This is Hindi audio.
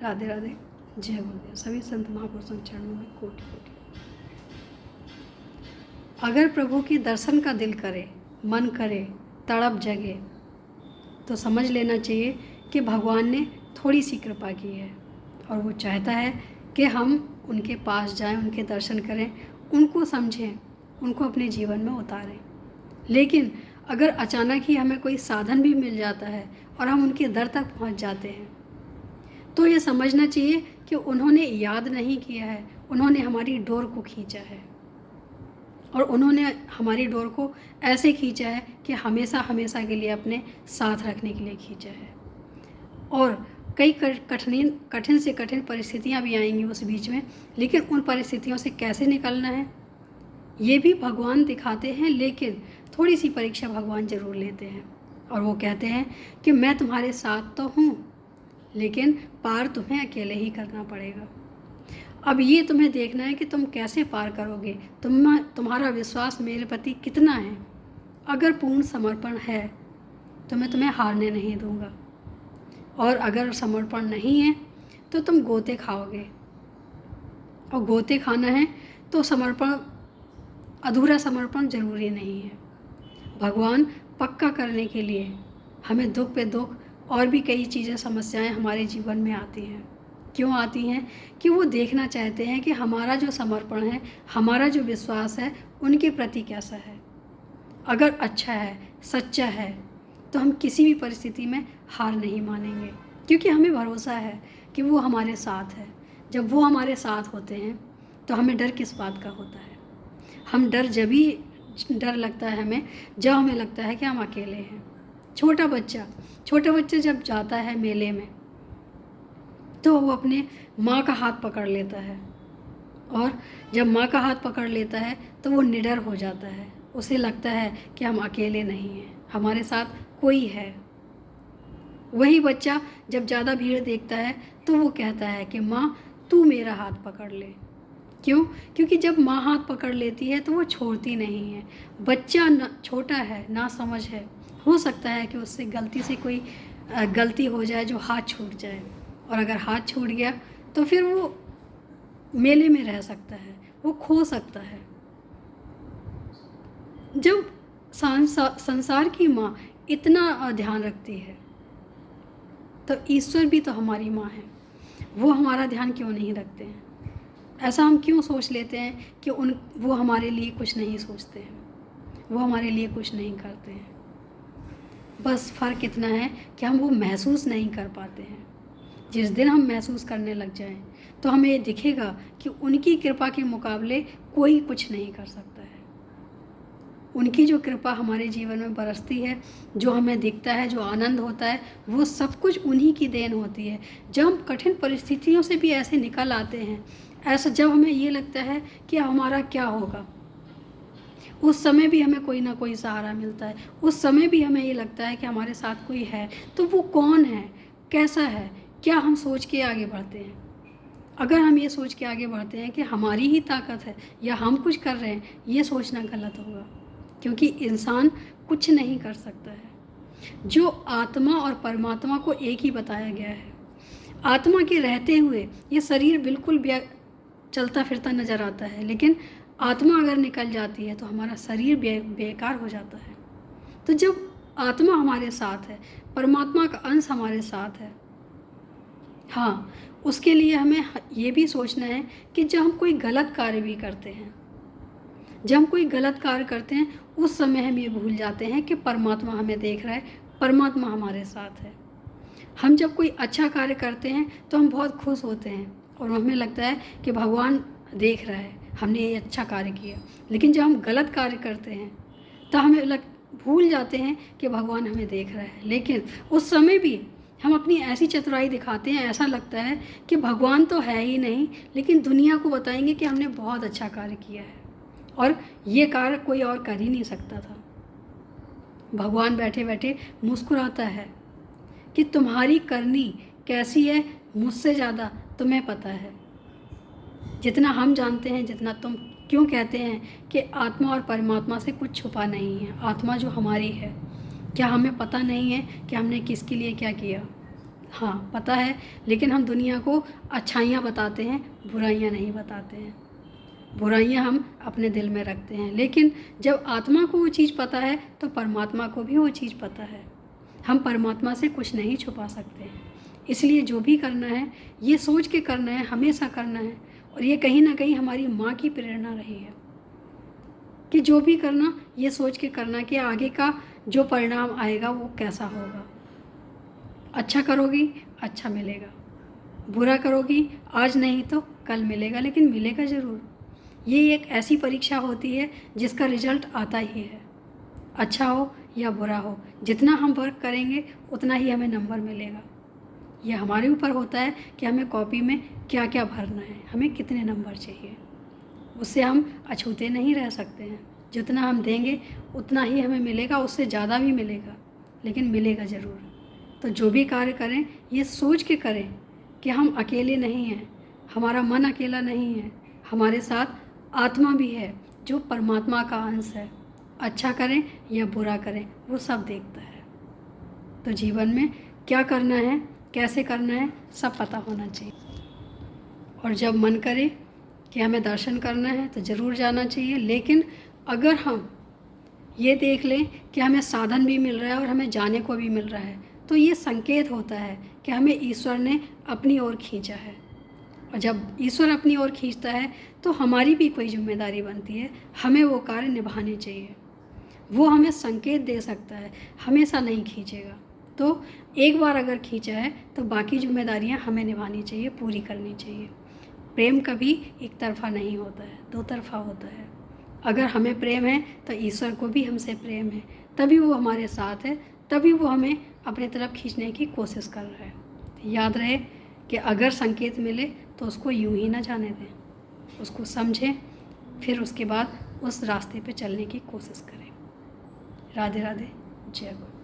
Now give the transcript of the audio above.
राधे राधे। जय गुरुदेव। सभी संत महापुरुषों के चरणों में कोटि कोटि। अगर प्रभु के दर्शन का दिल करे, मन करे, तड़प जगे, तो समझ लेना चाहिए कि भगवान ने थोड़ी सी कृपा की है और वो चाहता है कि हम उनके पास जाएं, उनके दर्शन करें, उनको समझें, उनको अपने जीवन में उतारें। लेकिन अगर अचानक ही हमें कोई साधन भी मिल जाता है और हम उनके दर तक पहुंच जाते हैं, तो ये समझना चाहिए कि उन्होंने याद नहीं किया है, उन्होंने हमारी डोर को खींचा है और उन्होंने हमारी डोर को ऐसे खींचा है कि हमेशा हमेशा के लिए अपने साथ रखने के लिए खींचा है। और कई कठिन से कठिन परिस्थितियां भी आएंगी उस बीच में, लेकिन उन परिस्थितियों से कैसे निकलना है ये भी भगवान दिखाते हैं। लेकिन थोड़ी सी परीक्षा भगवान ज़रूर लेते हैं और वो कहते हैं कि मैं तुम्हारे साथ तो हूँ, लेकिन पार तुम्हें अकेले ही करना पड़ेगा। अब ये तुम्हें देखना है कि तुम कैसे पार करोगे, तुम्हारा विश्वास मेरे प्रति कितना है। अगर पूर्ण समर्पण है तो मैं तुम्हें हारने नहीं दूंगा, और अगर समर्पण नहीं है तो तुम गोते खाओगे, और गोते खाना है तो समर्पण, अधूरा समर्पण ज़रूरी नहीं है। भगवान पक्का करने के लिए हमें दुख पे दुख और भी कई चीज़ें, समस्याएं हमारे जीवन में आती हैं। क्यों आती हैं? कि वो देखना चाहते हैं कि हमारा जो समर्पण है, हमारा जो विश्वास है, उनके प्रति कैसा है। अगर अच्छा है, सच्चा है, तो हम किसी भी परिस्थिति में हार नहीं मानेंगे, क्योंकि हमें भरोसा है कि वो हमारे साथ है। जब वो हमारे साथ होते हैं तो हमें डर किस बात का होता है। हम डर लगता है हमें जब हमें लगता है कि हम अकेले हैं। छोटा बच्चा जब जाता है मेले में, तो वो अपने माँ का हाथ पकड़ लेता है, और जब माँ का हाथ पकड़ लेता है तो वो निडर हो जाता है। उसे लगता है कि हम अकेले नहीं हैं, हमारे साथ कोई है। वही बच्चा जब ज़्यादा भीड़ देखता है तो वो कहता है कि माँ तू मेरा हाथ पकड़ ले। क्यों? क्योंकि जब माँ हाथ पकड़ लेती है तो वो छोड़ती नहीं है। बच्चा छोटा है, ना समझ है, हो सकता है कि उससे गलती से कोई गलती हो जाए जो हाथ छूट जाए, और अगर हाथ छूट गया तो फिर वो मेले में रह सकता है, वो खो सकता है। जब संसार की माँ इतना ध्यान रखती है, तो ईश्वर भी तो हमारी माँ है, वो हमारा ध्यान क्यों नहीं रखते हैं? ऐसा हम क्यों सोच लेते हैं कि वो हमारे लिए कुछ नहीं सोचते हैं, वो हमारे लिए कुछ नहीं करते हैं। बस फ़र्क इतना है कि हम वो महसूस नहीं कर पाते हैं। जिस दिन हम महसूस करने लग जाएं तो हमें ये दिखेगा कि उनकी कृपा के मुकाबले कोई कुछ नहीं कर सकता है। उनकी जो कृपा हमारे जीवन में बरसती है, जो हमें दिखता है, जो आनंद होता है, वो सब कुछ उन्हीं की देन होती है। जब हम कठिन परिस्थितियों से भी ऐसे निकल आते हैं, ऐसा जब हमें ये लगता है कि हमारा क्या होगा, उस समय भी हमें कोई ना कोई सहारा मिलता है। उस समय भी हमें ये लगता है कि हमारे साथ कोई है। तो वो कौन है, कैसा है, क्या हम सोच के आगे बढ़ते हैं? अगर हम ये सोच के आगे बढ़ते हैं कि हमारी ही ताकत है या हम कुछ कर रहे हैं, ये सोचना गलत होगा, क्योंकि इंसान कुछ नहीं कर सकता है। जो आत्मा और परमात्मा को एक ही बताया गया है। आत्मा के रहते हुए ये शरीर बिल्कुल चलता फिरता नज़र आता है, लेकिन आत्मा अगर निकल जाती है तो हमारा शरीर बेकार हो जाता है। तो जब आत्मा हमारे साथ है, परमात्मा का अंश हमारे साथ है, हाँ, उसके लिए हमें ये भी सोचना है कि जब हम कोई गलत कार्य भी करते हैं, जब हम कोई गलत कार्य करते हैं, उस समय हम ये भूल जाते हैं कि परमात्मा हमें देख रहा है, परमात्मा हमारे साथ है। हम जब कोई अच्छा कार्य करते हैं तो हम बहुत खुश होते हैं और हमें लगता है कि भगवान देख रहा है, हमने ये अच्छा कार्य किया। लेकिन जब हम गलत कार्य करते हैं तो हमें भूल जाते हैं कि भगवान हमें देख रहा है। लेकिन उस समय भी हम अपनी ऐसी चतुराई दिखाते हैं, ऐसा लगता है कि भगवान तो है ही नहीं, लेकिन दुनिया को बताएंगे कि हमने बहुत अच्छा कार्य किया है, और ये कार्य कोई और कर ही नहीं सकता था। भगवान बैठे बैठे मुस्कुराता है कि तुम्हारी करनी कैसी है, मुझसे ज़्यादा तुम्हें पता है। जितना हम जानते हैं, जितना तुम क्यों कहते हैं कि आत्मा और परमात्मा से कुछ छुपा नहीं है। आत्मा जो हमारी है, क्या हमें पता नहीं है कि हमने किसके लिए क्या किया? हाँ पता है, लेकिन हम दुनिया को अच्छाइयाँ बताते हैं, बुराइयाँ नहीं बताते हैं। बुराइयाँ हम अपने दिल में रखते हैं, लेकिन जब आत्मा को वो चीज़ पता है तो परमात्मा को भी वो चीज़ पता है। हम परमात्मा से कुछ नहीं छुपा सकते हैं। इसलिए जो भी करना है ये सोच के करना है, हमेशा करना है। और ये कहीं ना कहीं हमारी माँ की प्रेरणा रही है कि जो भी करना ये सोच के करना कि आगे का जो परिणाम आएगा वो कैसा होगा। अच्छा करोगी अच्छा मिलेगा, बुरा करोगी आज नहीं तो कल मिलेगा, लेकिन मिलेगा ज़रूर। ये एक ऐसी परीक्षा होती है जिसका रिजल्ट आता ही है, अच्छा हो या बुरा हो। जितना हम वर्क करेंगे उतना ही हमें नंबर मिलेगा। ये हमारे ऊपर होता है कि हमें कॉपी में क्या क्या भरना है, हमें कितने नंबर चाहिए। उससे हम अछूते नहीं रह सकते हैं। जितना हम देंगे उतना ही हमें मिलेगा, उससे ज़्यादा भी मिलेगा, लेकिन मिलेगा ज़रूर। तो जो भी कार्य करें ये सोच के करें कि हम अकेले नहीं हैं, हमारा मन अकेला नहीं है, हमारे साथ आत्मा भी है जो परमात्मा का अंश है। अच्छा करें या बुरा करें वो सब देखता है। तो जीवन में क्या करना है, कैसे करना है, सब पता होना चाहिए। और जब मन करे कि हमें दर्शन करना है तो ज़रूर जाना चाहिए। लेकिन अगर हम ये देख लें कि हमें साधन भी मिल रहा है और हमें जाने को भी मिल रहा है, तो ये संकेत होता है कि हमें ईश्वर ने अपनी ओर खींचा है। और जब ईश्वर अपनी ओर खींचता है तो हमारी भी कोई जिम्मेदारी बनती है, हमें वो कार्य निभाने चाहिए। वो हमें संकेत दे सकता है, हमेशा नहीं खींचेगा। तो एक बार अगर खींचा है तो बाकी जिम्मेदारियां हमें निभानी चाहिए, पूरी करनी चाहिए। प्रेम कभी एक तरफा नहीं होता है, दो तरफा होता है। अगर हमें प्रेम है तो ईश्वर को भी हमसे प्रेम है, तभी वो हमारे साथ है, तभी वो हमें अपने तरफ खींचने की कोशिश कर रहा है। याद रहे कि अगर संकेत मिले तो उसको यूं ही ना जाने दें, उसको समझें, फिर उसके बाद उस रास्ते पे चलने की कोशिश करें। राधे राधे, जय गुरु।